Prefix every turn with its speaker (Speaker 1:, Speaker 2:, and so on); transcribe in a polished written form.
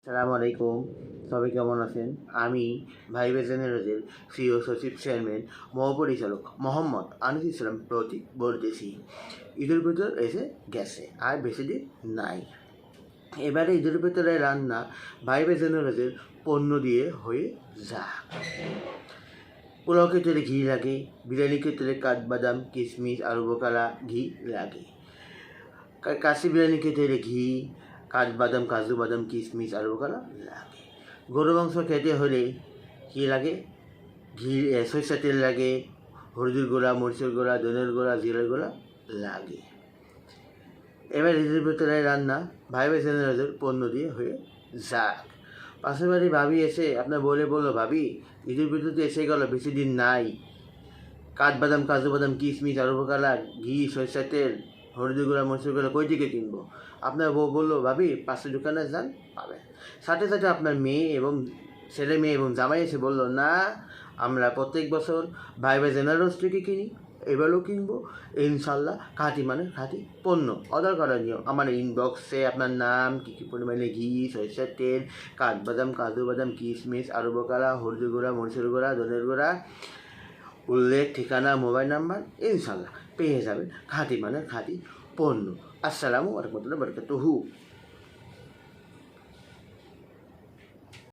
Speaker 1: সালামু আলাইকুম, সবাই কেমন আছেন? আমি ভাইবে জেনারেলের সিও সচিব চেয়ারম্যান মহাপরিচালক মোহাম্মদ আনিস ইসলাম প্রতীক বলতেছি। ঈদুল ফিতর এসে গেছে, আর বেশি দিন নাই। এবারে ঈদুল ফিতরের রান্না ভাইবে জেনারেলের পণ্য দিয়ে হয়ে যাক। পোলাও খেতে ঘি লাগে, বিরিয়ানি খেতে কাঠবাদাম কিশমিশ আলু বোকালা ঘি লাগে। কাশি বিরিয়ানি খেতে ঘি কাঠবাদাম কাজু বাদাম কিশমিশ আলু বোকালা লাগে। গরু মাংস খেতে হলে কী লাগে? ঘি, সরষের তেল লাগে, হলুদের গুঁড়া মরিচের গুঁড়া ধনের গুঁড়া জিরার গুঁড়া লাগে। এবার ঈদের ভিতরে রান্না ভাইবে জেনারেলের পণ্য দিয়ে হয়ে যাক। পাশের বাড়ি ভাবি এসে আপনার বললো, ভাবি ঈদের ভিতর তো এসে গেল, বেশি দিন নাই। কাঠবাদাম কাজু বাদাম কিশমিশ আলু বোকালা ঘি সরষের তেল হলুদের গুঁড়া মরিচের গুঁড়া কই থেকে কিনবো? আপনার বউ বললো, ভাবি পাশের দোকানে যান, পাবেন। সাথে সাথে আপনার মেয়ে এবং ছেলে মেয়ে এবং জামাই এসে বললো, না আমরা প্রত্যেক বছর ভাইবে জেনারেলস থেকে কিনি, এবারও কিনবো ইনশাল্লাহ। খাঁটি মানে খাঁটি পণ্য। অর্ডার করার নিয়ম আমার ইনবক্সে আপনার নাম, কী কী পরিমাণে ঘি সরষের তেল কাঠবাদাম কাজু বাদাম কিশমিশ আলু বোকালা হলুদের গুঁড়া মরিচের গুঁড়া ধনের গুঁড়া উল্লেখ, ঠিকানা, মোবাইল নাম্বার, ইনশাল্লাহ পেয়ে যাবেন খাঁটি মানে খাঁটি পণ্য। আসসালামু আলাইকুম ওয়া রাহমাতুল্লাহি ওয়া বারাকাতুহু।